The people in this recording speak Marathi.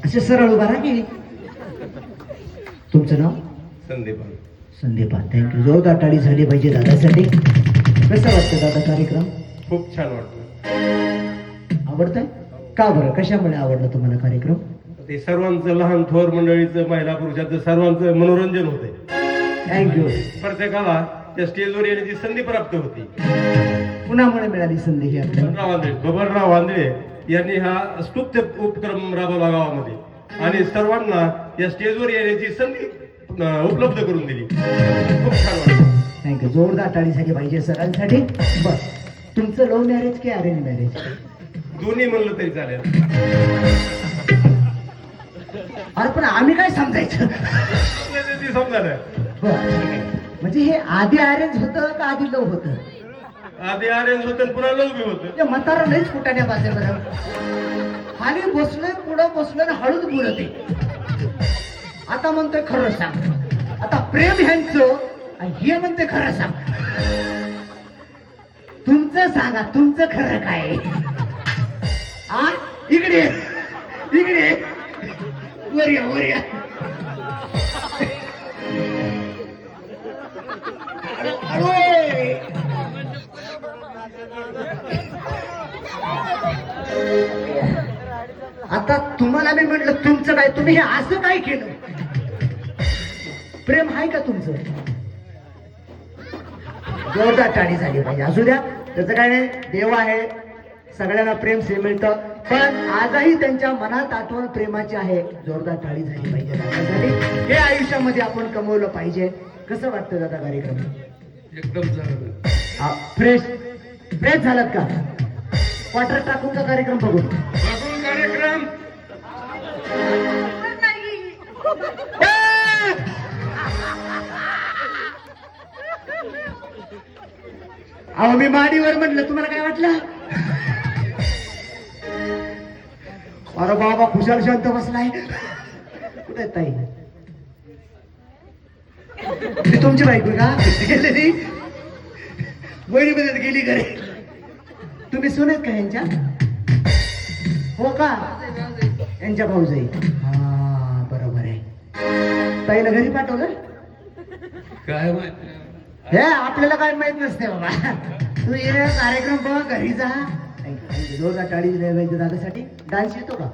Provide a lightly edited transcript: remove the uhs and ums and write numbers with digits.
असे सरळ उभा राहा की. तुमचं नाव? संदीप. संदीपा. थँक्यू. जोरदार टाळी झाली पाहिजे दादासाठी. कसं वाटतं दादा कार्यक्रम? खूप छान वाटलं. आवडतंय का बरं? कशामुळे आवडलं तुम्हाला कार्यक्रम? ते सर्वांचं, लहान थोर मंडळीचं, महिला पुरुषाचं सर्वांचं मनोरंजन होते. थँक्यू. प्रत्येकाला त्या स्टेजवर येण्याची संधी प्राप्त होती. कुणामुळे मिळाली संधी ही आपल्याला? बबनराव आंधळे यांनी हा स्तुत्य उपक्रम राबवला गावामध्ये आणि सर्वांना या स्टेजवर येण्याची संधी उपलब्ध करून दिली. खूप छान वाटलं. थँक्यू. जोरदार टाळी झाली पाहिजे सरांसाठी. बर, तुमचं लव्ह मॅरेज की अरेंज मॅरेज? दोन्ही म्हणलं तरी चालेल. अरे पण आम्ही काय समजायचं? ती समजा नाही. बरं, ठीक आहे. म्हणजे हे आधी अरेंज होतं का आधी लव्ह होतं? आधी अरेंज होतं पुन्हा लव बी होतं. ते म्हातारा लईच फुटाण्या बाजे बरं. खाली बसलोय, पुढं बसलोय, हळूच बोलते. आता म्हणतोय खरं सांग. आता प्रेम ह्यांचं आणि हे म्हणते खरं सांग. तुमचं सांगा, तुमचं खरं काय? आ इकडे इकडे वर या, वर या. हळू ये. आता तुम्हाला मी म्हटलं तुमचं काय, तुम्ही हे असं काय केलं? प्रेम आहे का तुमचं? जोरदार टाळी झाली पाहिजे. असू द्या, त्याचं काय नाही. देव आहे, सगळ्यांना प्रेम से मिळतं. पण आजही त्यांच्या मनात आठवण प्रेमाची आहे. जोरदार टाळी झाली पाहिजे दादासाठी. हे आयुष्यामध्ये आपण कमवलं पाहिजे. कसं वाटतं दादा कार्यक्रम? एकदम झालं. फ्रेश फ्रेश झालात का? क्वार्टर टाकून का कार्यक्रम बघून? बघून कार्यक्रम. अहो मी माडीवर म्हटलं, तुम्हाला काय वाटलं? अरे बाबा खुशाल शांत बसलाय. कुठे ताई? ती तुमची बायको का? गेलेली वहिनीमध्ये गेली घरी. तुम्ही सुनेत का यांच्या? हो का? यांच्या भाऊजाई. हा बरोबर आहे. ताईला घरी पाठवलं? काय माहिती. हे आपल्याला काय माहित नसते बाबा. तू ये कार्यक्रम बघ, घरी जा. जोरदार टाळी दिल्या पाहिजे दादासाठी. डान्स येतो का?